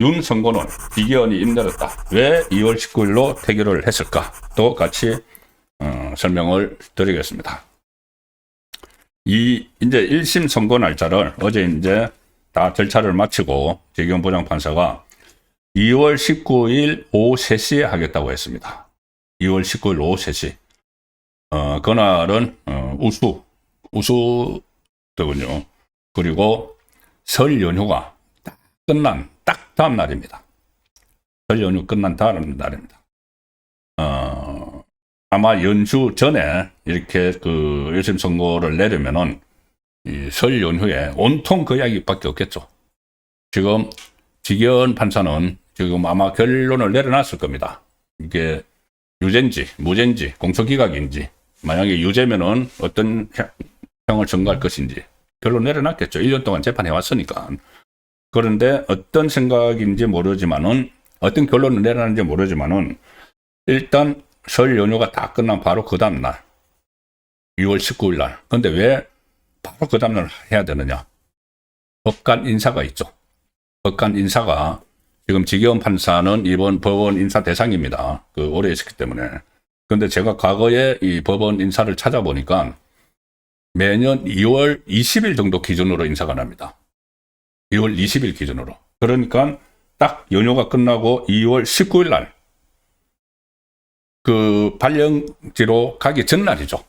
윤 선고는 이기현이 잇내렸다. 왜 2월 19일로 태결을 했을까? 또 같이 설명을 드리겠습니다. 이제 1심 선고 날짜를 어제 이제 다 절차를 마치고 재경 부장판사가 2월 19일 오후 3시에 하겠다고 했습니다. 2월 19일 오후 3시. 그날은 우수더군요. 그리고 설 연휴가 끝난 딱 다음 날입니다. 설 연휴 끝난 다음 날입니다. 아마 연휴 전에 이렇게 그 1심 선고를 내려면은 이 설 연휴에 온통 그 이야기밖에 없겠죠. 지금 지기현 판사는 지금 아마 결론을 내려놨을 겁니다. 이게 유죄인지 무죄인지 공소기각인지, 만약에 유죄면은 어떤 형을 청구할 것인지 결론 내려놨겠죠. 1년 동안 재판해 왔으니까. 그런데 어떤 생각인지 모르지만은, 어떤 결론을 내려놨는지 모르지만은, 일단 설 연휴가 다 끝난 바로 그 다음날 2월 19일 날. 근데 왜 바로 그 다음날 해야 되느냐? 법관 인사가 있죠. 법관 인사가 지금 지기현 판사는 이번 법원 인사 대상입니다. 오래 있었기 때문에. 근데 제가 과거에 이 법원 인사를 찾아보니까 매년 2월 20일 정도 기준으로 인사가 납니다. 2월 20일 기준으로. 그러니까 딱 연휴가 끝나고 2월 19일 날 그 발령지로 가기 전날이죠.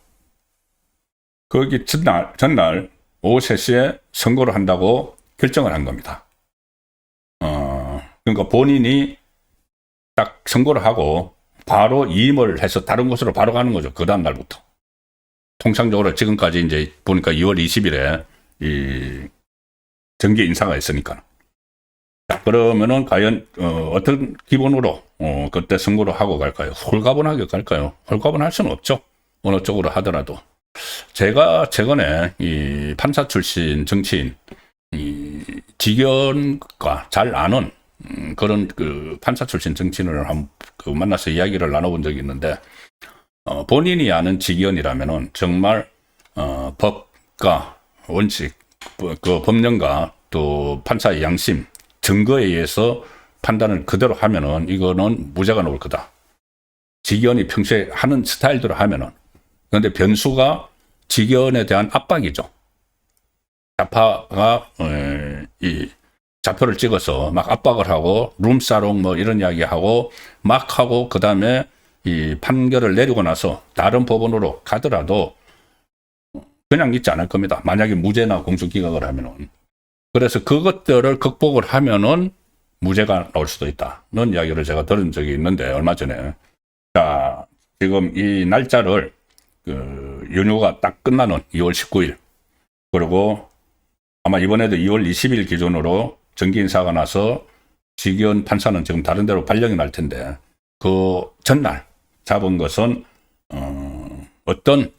거기 전날 오후 3시에 선고를 한다고 결정을 한 겁니다. 그러니까 본인이 딱 선고를 하고 바로 이임을 해서 다른 곳으로 바로 가는 거죠. 그 다음 날부터. 통상적으로 지금까지 이제 보니까 2월 20일에 이 정계 인사가 있으니까. 자, 그러면은 과연 어떤 기본으로 그때 선고를 하고 갈까요? 홀가분하게 갈까요? 홀가분할 수는 없죠. 어느 쪽으로 하더라도. 제가 최근에 이 판사 출신 정치인 이 지기현과 잘 아는 그런 그 판사 출신 정치인을 만나서 이야기를 나눠본 적이 있는데, 본인이 아는 지기현이라면은 정말 법과 원칙, 그 법령과 또 판사의 양심, 증거에 의해서 판단을 그대로 하면은 이거는 무죄가 나올 거다. 지기현이 평소에 하는 스타일대로 하면은. 그런데 변수가 지기현에 대한 압박이죠. 좌파가 이 좌표를 찍어서 막 압박을 하고 룸사롱 뭐 이런 이야기하고 막 하고, 그 다음에 이 판결을 내리고 나서 다른 법원으로 가더라도 그냥 있지 않을 겁니다. 만약에 무죄나 공소기각을 하면은. 그래서 그것들을 극복을 하면은 무죄가 나올 수도 있다는 이야기를 제가 들은 적이 있는데, 얼마 전에. 자, 지금 이 날짜를 연휴가 딱 끝나는 2월 19일, 그리고 아마 이번에도 2월 20일 기준으로 정기 인사가 나서 지기현 판사는 지금 다른 데로 발령이 날 텐데, 그 전날 잡은 것은 어떤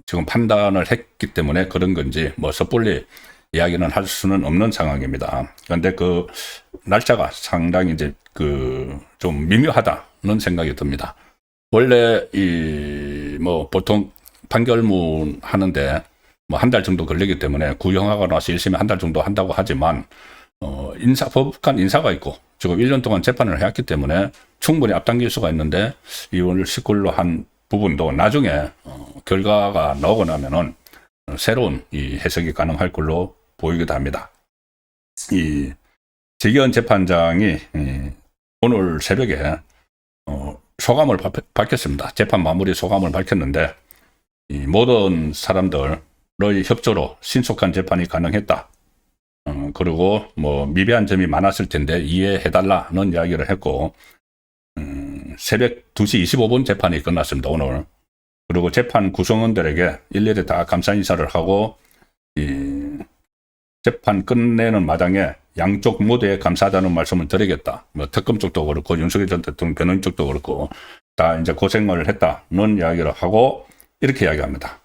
지금 판단을 했기 때문에 그런 건지 뭐 섣불리 이야기는 할 수는 없는 상황입니다. 그런데 그 날짜가 상당히 이제 좀 미묘하다는 생각이 듭니다. 원래 뭐 보통 판결문 하는데 뭐 한 달 정도 걸리기 때문에 구형하고 나서 1심에 한 달 정도 한다고 하지만, 법관 인사가 있고 지금 1년 동안 재판을 해왔기 때문에 충분히 앞당길 수가 있는데, 2월 19일로 한 부분도 나중에 결과가 나오고 나면은 새로운 이 해석이 가능할 걸로 보이기도 합니다. 이 지기현 재판장이 오늘 새벽에 소감을 밝혔습니다. 재판 마무리 소감을 밝혔는데, 이 모든 사람들의 협조로 신속한 재판이 가능했다. 그리고 뭐 미비한 점이 많았을 텐데 이해해달라는 이야기를 했고, 새벽 2시 25분 재판이 끝났습니다, 오늘. 그리고 재판 구성원들에게 일일이 다 감사 인사를 하고, 재판 끝내는 마당에 양쪽 모두에 감사하다는 말씀을 드리겠다. 뭐 특검 쪽도 그렇고 윤석열 전 대통령 변호인 쪽도 그렇고 다 이제 고생을 했다는 이야기를 하고 이렇게 이야기합니다.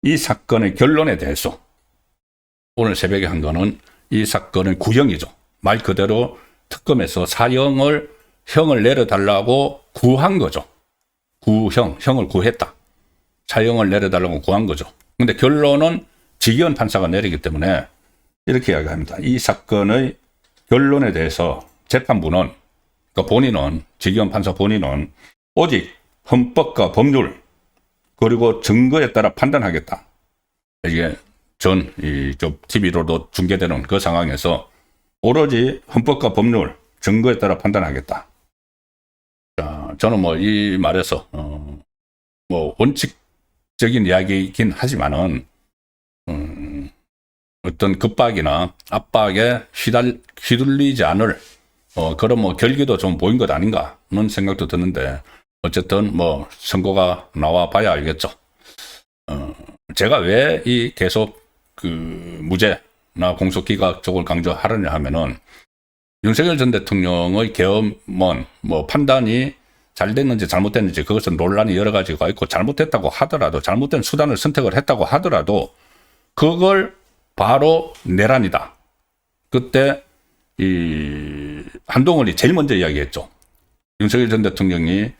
이 사건의 결론에 대해서 오늘 새벽에 한 거는, 이 사건은 구형이죠. 말 그대로 특검에서 형을 내려달라고 구한 거죠. 형을 구했다. 사형을 내려달라고 구한 거죠. 근데 결론은 지기현 판사가 내리기 때문에 이렇게 이야기합니다. 이 사건의 결론에 대해서 재판부는, 그러니까 본인은, 지기현 판사 본인은 오직 헌법과 법률 그리고 증거에 따라 판단하겠다. 이게 TV로도 중계되는 그 상황에서 오로지 헌법과 법률, 증거에 따라 판단하겠다. 자, 저는 뭐 이 말에서 뭐 원칙적인 이야기이긴 하지만은 어떤 급박이나 압박에 휘둘리지 않을 그런 뭐 결기도 좀 보인 것 아닌가는 생각도 드는데, 어쨌든 뭐 선고가 나와 봐야 알겠죠. 제가 왜 이 계속 무죄나 공소기각 쪽을 강조하느냐 하면은, 윤석열 전 대통령의 계엄은 뭐 판단이 잘 됐는지 잘못됐는지 그것은 논란이 여러 가지가 있고, 잘못됐다고 하더라도, 잘못된 수단을 선택을 했다고 하더라도 그걸 바로 내란이다. 그때 한동훈이 제일 먼저 이야기했죠. 윤석열 전 대통령이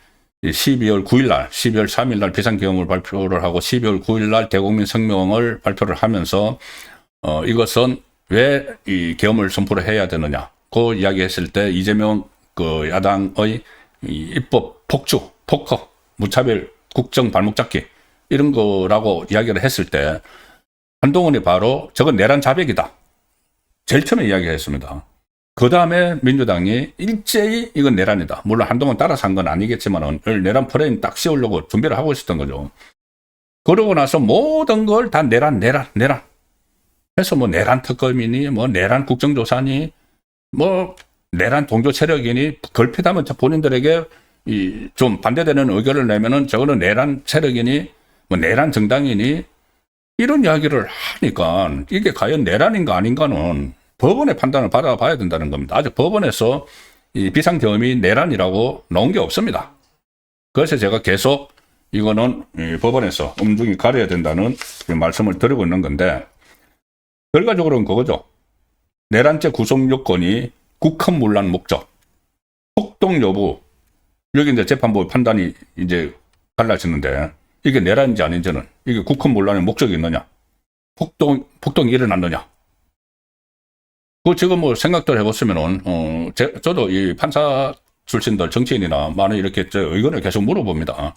12월 9일 날, 12월 3일 날 비상계엄을 발표를 하고 12월 9일 날 대국민 성명을 발표를 하면서 이것은 왜 이 계엄을 선포를 해야 되느냐. 그 이야기했을 때 이재명 야당의 입법 폭주, 포커, 무차별 국정 발목 잡기 이런 거라고 이야기를 했을 때 한동훈이 바로 저건 내란 자백이다. 제일 처음에 이야기했습니다. 그 다음에 민주당이 일제히 이건 내란이다. 물론 한동훈 따라서 한 건 아니겠지만 내란 프레임 딱 씌우려고 준비를 하고 있었던 거죠. 그러고 나서 모든 걸 다 내란. 그래서 뭐 내란 특검이니 뭐 내란 국정조사니 뭐 내란 동조 세력이니 걸핏하면 본인들에게 좀 반대되는 의견을 내면은 저거는 내란 세력이니 뭐 내란 정당이니 이런 이야기를 하니까 이게 과연 내란인가 아닌가는 법원의 판단을 받아봐야 된다는 겁니다. 아직 법원에서 이 비상계엄이 내란이라고 나온 게 없습니다. 그래서 제가 계속 이거는 법원에서 엄중히 가려야 된다는 말씀을 드리고 있는 건데, 결과적으로는 그거죠. 내란죄 구성 요건이 국헌문란 목적, 폭동 여부, 여기 이제 재판부 판단이 이제 달라지는데, 이게 내란인지 아닌지는, 이게 국헌문란의 목적이 있느냐, 폭동이 일어났느냐. 그 지금 뭐 생각들 해봤으면은, 저도 이 판사 출신들, 정치인이나 많은 이렇게 저 의견을 계속 물어봅니다.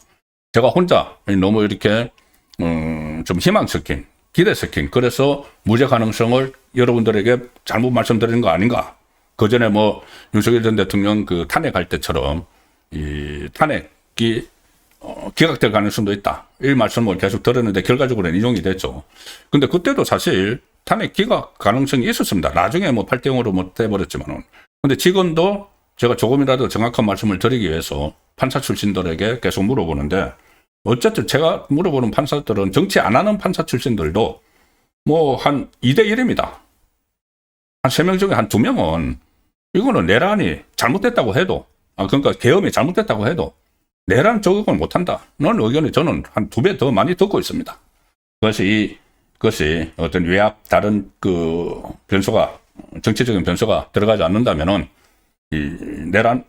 제가 혼자 너무 이렇게, 좀 희망 섞인, 기대 섞인, 그래서 무죄 가능성을 여러분들에게 잘못 말씀드리는 거 아닌가. 그 전에 뭐, 윤석열 전 대통령 탄핵할 때처럼, 이 탄핵이 기각될 가능성도 있다. 이 말씀을 계속 들었는데 결과적으로는 인용이 됐죠. 근데 그때도 사실 탄핵 기각 가능성이 있었습니다. 나중에 뭐 8대0으로 못 해버렸지만은. 근데 지금도 제가 조금이라도 정확한 말씀을 드리기 위해서 판사 출신들에게 계속 물어보는데, 어쨌든 제가 물어보는 판사들은 정치 안 하는 판사 출신들도 뭐 한 2대1입니다. 한 3명 중에 한 2명은 이거는 내란이 잘못됐다고 해도, 그러니까 계엄이 잘못됐다고 해도 내란 적용을 못한다. 는 의견이 저는 한 2배 더 많이 듣고 있습니다. 그래서 이것이 어떤 외압, 다른 변수가, 정치적인 변수가 들어가지 않는다면은 이 내란이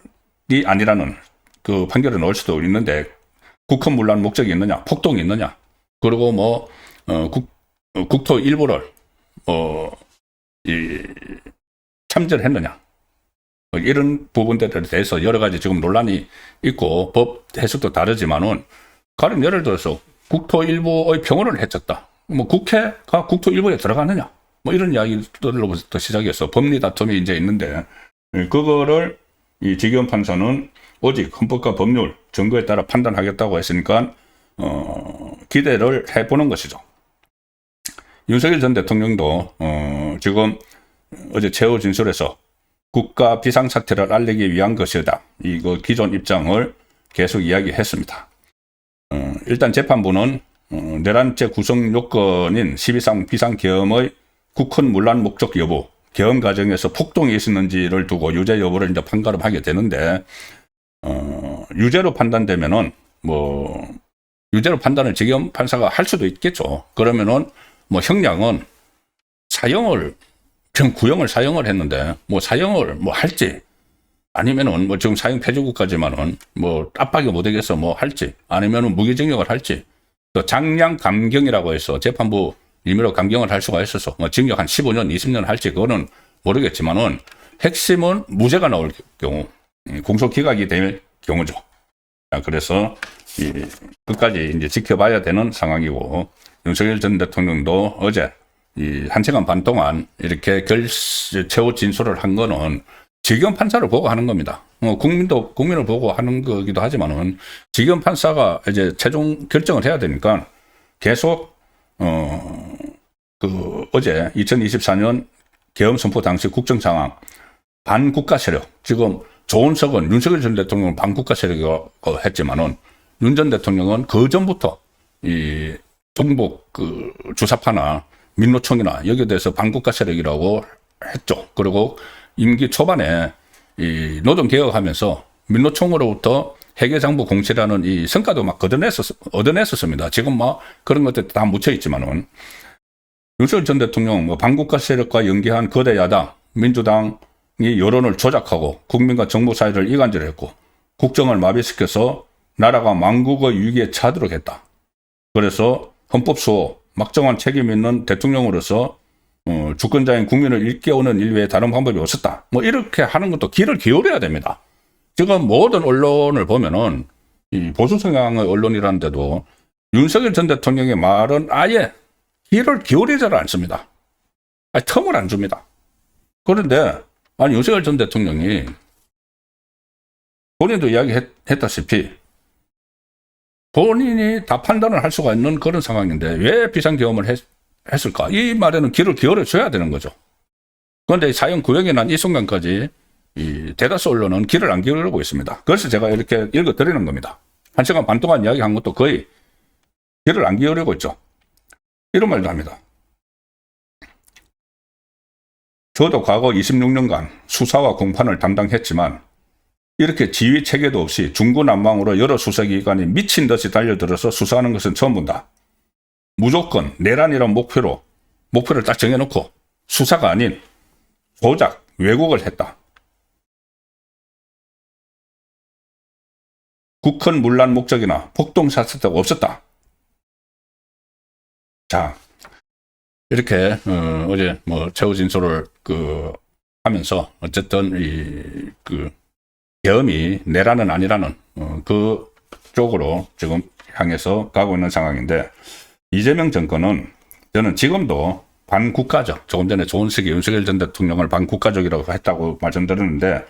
아니라는 판결을 넣을 수도 있는데, 국헌문란 목적이 있느냐, 폭동이 있느냐, 그리고 뭐, 국토 일부를, 참전했느냐. 이런 부분들에 대해서 여러 가지 지금 논란이 있고 법 해석도 다르지만은, 가령 예를 들어서 국토 일부의 평온을 해쳤다. 뭐 국회가 국토 일부에 들어가느냐. 뭐 이런 이야기들로부터 시작해서 법리 다툼이 이제 있는데, 그거를 이 지기현 판사는 오직 헌법과 법률, 증거에 따라 판단하겠다고 했으니까, 기대를 해보는 것이죠. 윤석열 전 대통령도, 지금 어제 최후 진술에서 국가 비상사태를 알리기 위한 것이다. 이거 기존 입장을 계속 이야기했습니다. 일단 재판부는 내란죄 구성 요건인 12상 비상계엄의 국헌문란 목적 여부, 계엄 과정에서 폭동이 있었는지를 두고 유죄 여부를 이제 판가름하게 되는데, 유죄로 판단되면은 뭐 유죄로 판단을 지기현 판사가 할 수도 있겠죠. 그러면은 뭐 형량은 사형을, 구형을 사형을 했는데 뭐 사형을 뭐 할지, 아니면은 뭐 지금 사형 폐지국까지만은 뭐 압박이 못 되겠어 뭐 할지, 아니면은 무기징역을 할지, 또 장량 감경이라고 해서 재판부 임의로 감경을 할 수가 있어서 뭐 징역 한 15년, 20년 할지 그거는 모르겠지만은 핵심은 무죄가 나올 경우, 공소 기각이 될 경우죠. 그래서 끝까지 이제 지켜봐야 되는 상황이고, 윤석열 전 대통령도 어제 이 1시간 반 동안 이렇게 최후 진술을 한 거는 지경 판사를 보고 하는 겁니다. 국민을 보고 하는 거기도 하지만은 지경 판사가 이제 최종 결정을 해야 되니까 계속 어제 2024년 계엄 선포 당시 국정 상황, 반국가 세력, 지금 조은석은 윤석열 전 대통령은 반국가 세력이라고 했지만은 윤 전 대통령은 그 전부터 이 동북 주사파나 민노총이나 여기에 대해서 반국가 세력이라고 했죠. 그리고 임기 초반에 이 노동개혁하면서 민노총으로부터 회계장부 공시라는 이 성과도 막 얻어냈었습니다. 지금 막 그런 것들 다 묻혀있지만은 윤석열 전 대통령 뭐 반국가 세력과 연계한 거대 야당, 민주당이 여론을 조작하고 국민과 정부 사이를 이간질했고 국정을 마비시켜서 나라가 망국의 위기에 처하도록 했다. 그래서 헌법수호, 막정한 책임 있는 대통령으로서 주권자인 국민을 일깨우는 일 외에 다른 방법이 없었다. 뭐 이렇게 하는 것도 귀를 기울여야 됩니다. 지금 모든 언론을 보면은 이 보수 성향의 언론이라는데도 윤석열 전 대통령의 말은 아예 귀를 기울이지 않습니다. 틈을 안 줍니다. 그런데 윤석열 전 대통령이 본인도 이야기했다시피 본인이 다 판단을 할 수가 있는 그런 상황인데 왜 비상계엄을 했을까? 이 말에는 귀를 기울여 줘야 되는 거죠. 그런데 사형 구형이 난 이 순간까지 이 대다수 언론은 귀를 안 기울이고 있습니다. 그래서 제가 이렇게 읽어드리는 겁니다. 1시간 반 동안 이야기한 것도 거의 귀를 안 기울이고 있죠. 이런 말도 합니다. 저도 과거 26년간 수사와 공판을 담당했지만 이렇게 지휘 체계도 없이 중구난방으로 여러 수사기관이 미친 듯이 달려들어서 수사하는 것은 처음 본다. 무조건 내란이란 목표를 딱 정해놓고 수사가 아닌 조작, 왜곡을 했다. 국헌 문란 목적이나 폭동 사태가 없었다. 자, 이렇게 어제 뭐 최후 진술을 하면서 어쨌든 계엄이 내란은 아니라는 그 쪽으로 지금 향해서 가고 있는 상황인데, 이재명 정권은 저는 지금도 반국가적, 조금 전에 조은석이 윤석열 전 대통령을 반국가적이라고 했다고 말씀드렸는데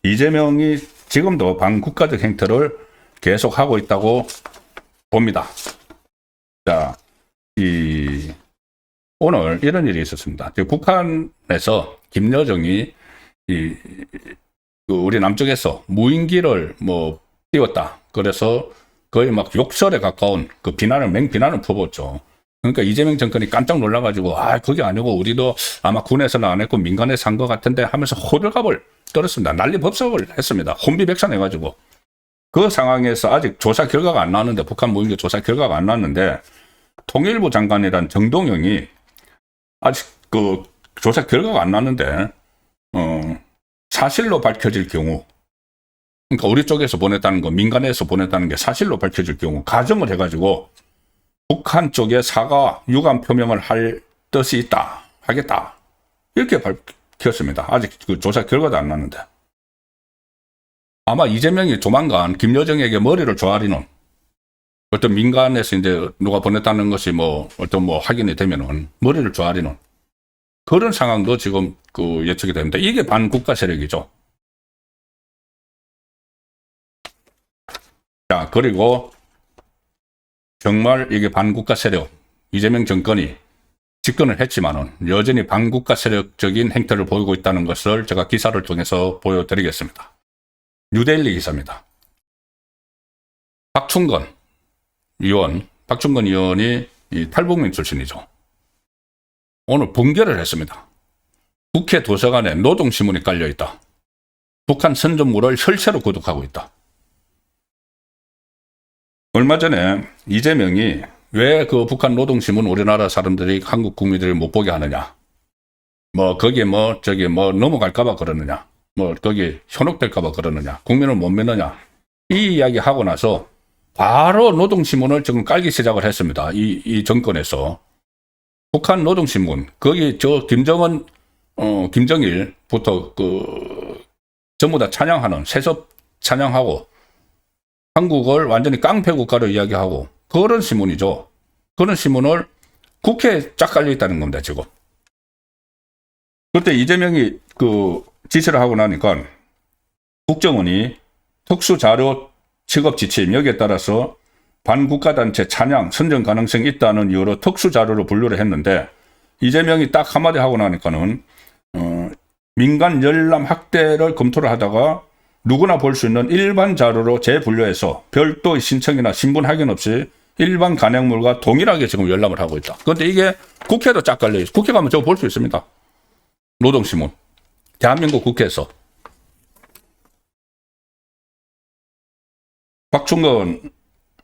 이재명이 지금도 반국가적 행태를 계속하고 있다고 봅니다. 자, 오늘 이런 일이 있었습니다. 북한에서 김여정이 우리 남쪽에서 무인기를 뭐 띄웠다. 그래서 거의 막 욕설에 가까운 맹비난을 퍼붓죠. 그러니까 이재명 정권이 깜짝 놀라가지고 그게 아니고 우리도 아마 군에서는 안 했고 민간에서 한 것 같은데 하면서 호들갑을 떨었습니다. 난리법석을 했습니다. 혼비백산해가지고. 그 상황에서 아직 조사 결과가 안 나왔는데, 북한 무인기 조사 결과가 안 나왔는데 통일부 장관이란 정동영이 아직 조사 결과가 안 나왔는데 사실로 밝혀질 경우, 그러니까 우리 쪽에서 보냈다는 거, 민간에서 보냈다는 게 사실로 밝혀질 경우 가정을 해가지고 북한 쪽에 사과 유감 표명을 할 뜻이 하겠다. 이렇게 밝혔습니다. 아직 조사 결과도 안 났는데. 아마 이재명이 조만간 김여정에게 머리를 조아리는, 어떤 민간에서 이제 누가 보냈다는 것이 확인이 되면은 머리를 조아리는 그런 상황도 지금 예측이 됩니다. 이게 반국가 세력이죠. 자, 그리고 정말 이게 반국가 세력, 이재명 정권이 집권을 했지만은 여전히 반국가 세력적인 행태를 보이고 있다는 것을 제가 기사를 통해서 보여드리겠습니다. 뉴데일리 기사입니다. 박충건 의원이 탈북민 출신이죠. 오늘 분개를 했습니다. 국회 도서관에 노동신문이 깔려있다. 북한 선전물을 혈세로 구독하고 있다. 얼마 전에 이재명이 왜 북한 노동신문 우리나라 사람들이, 한국 국민들이 못 보게 하느냐, 거기에 저기 넘어갈까봐 그러느냐, 뭐 거기 현혹될까봐 그러느냐, 국민을 못 믿느냐, 이 이야기 하고 나서 바로 노동신문을 지금 깔기 시작을 했습니다. 이 정권에서. 북한 노동신문, 거기 김정은, 김정일부터 전부 다 찬양하는, 세습 찬양하고, 한국을 완전히 깡패 국가로 이야기하고, 그런 신문이죠. 그런 신문을 국회에 쫙 깔려 있다는 겁니다, 지금. 그때 이재명이 지시를 하고 나니까 국정원이 특수자료 취급 지침, 여기에 따라서 반국가단체 찬양, 선정 가능성이 있다는 이유로 특수자료로 분류를 했는데, 이재명이 딱 한마디 하고 나니까는, 민간 열람 학대를 검토를 하다가 누구나 볼 수 있는 일반 자료로 재분류해서 별도의 신청이나 신분 확인 없이 일반 간행물과 동일하게 지금 열람을 하고 있다. 그런데 이게 국회도 쫙 깔려 있어요. 국회 가면 저거 볼 수 있습니다. 노동신문. 대한민국 국회에서. 박충건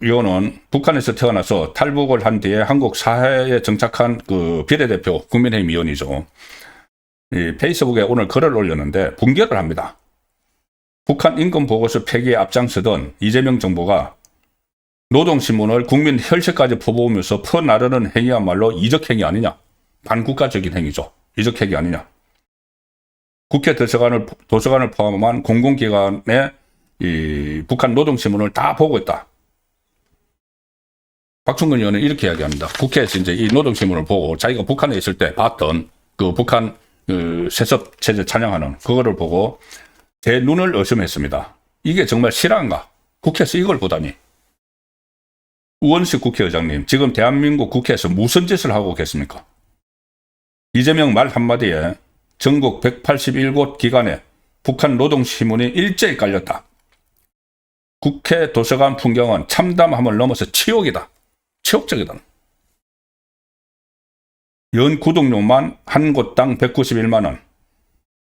의원은 북한에서 태어나서 탈북을 한 뒤에 한국 사회에 정착한 비례대표 국민의힘 의원이죠. 이 페이스북에 오늘 글을 올렸는데 분개를 합니다. 북한 인권보고서 폐기에 앞장서던 이재명 정부가 노동신문을 국민 혈세까지 퍼부으면서 퍼나르는 행위야말로 이적행위 아니냐. 반국가적인 행위죠. 이적행위 아니냐. 국회 도서관을 포함한 공공기관에 이 북한 노동신문을 다 보고 있다. 박충근 의원은 이렇게 이야기합니다. 국회에서 이제 이 노동신문을 보고 자기가 북한에 있을 때 봤던 북한 세습 체제 찬양하는 그거를 보고 제 눈을 의심했습니다. 이게 정말 실화인가? 국회에서 이걸 보다니. 우원식 국회의장님, 지금 대한민국 국회에서 무슨 짓을 하고 계십니까? 이재명 말 한마디에 전국 181곳 기관에 북한 노동신문이 일제히 깔렸다. 국회 도서관 풍경은 참담함을 넘어서 치욕이다. 치욕적이다. 연 구독료만 한 곳당 191만 원.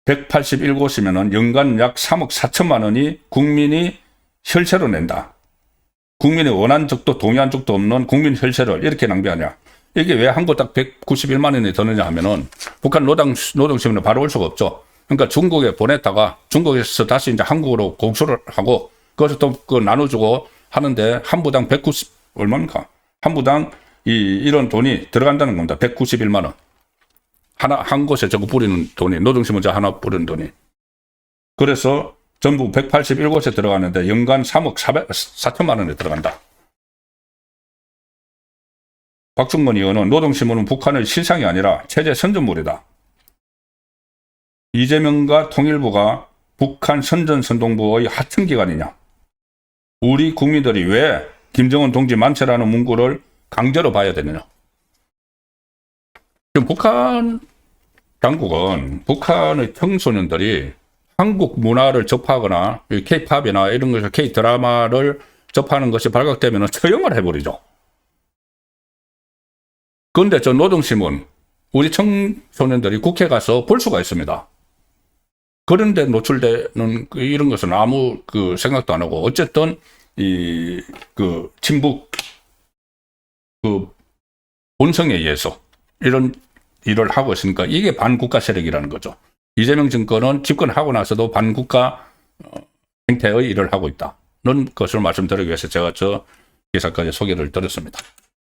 181곳이면 연간 약 3억 4천만 원이 국민이 혈세로 낸다. 국민이 원한 적도 동의한 적도 없는 국민 혈세를 이렇게 낭비하냐. 이게 왜 한 곳당 191만 원이 드느냐 하면은 북한 노동신문에 바로 올 수가 없죠. 그러니까 중국에 보냈다가 중국에서 다시 이제 한국으로 공수를 하고 그것을 또 나눠주고 하는데 한 부당 190, 얼마입니까? 한 부당 이런 돈이 들어간다는 겁니다. 191만 원. 한 곳에 저거 뿌리는 돈이, 노동신문자 하나 뿌리는 돈이. 그래서 전부 181곳에 들어가는데 연간 3억 4천만 원에 들어간다. 박충건 의원은 노동신문은 북한의 실상이 아니라 체제 선전물이다. 이재명과 통일부가 북한 선전선동부의 하청기관이냐. 우리 국민들이 왜 김정은 동지 만세라는 문구를 강제로 봐야 되느냐. 지금 북한 당국은 북한의 청소년들이 한국 문화를 접하거나 K-팝이나 이런 것을 K-드라마를 접하는 것이 발각되면 처형을 해버리죠. 그런데 저 노동신문, 우리 청소년들이 국회 가서 볼 수가 있습니다. 그런데 노출되는 이런 것은 아무 생각도 안 하고, 어쨌든 친북 본성에 의해서 이런 일을 하고 있으니까 이게 반국가 세력이라는 거죠. 이재명 정권은 집권하고 나서도 반국가 행태의 일을 하고 있다는 것을 말씀드리기 위해서 제가 저 기사까지 소개를 드렸습니다.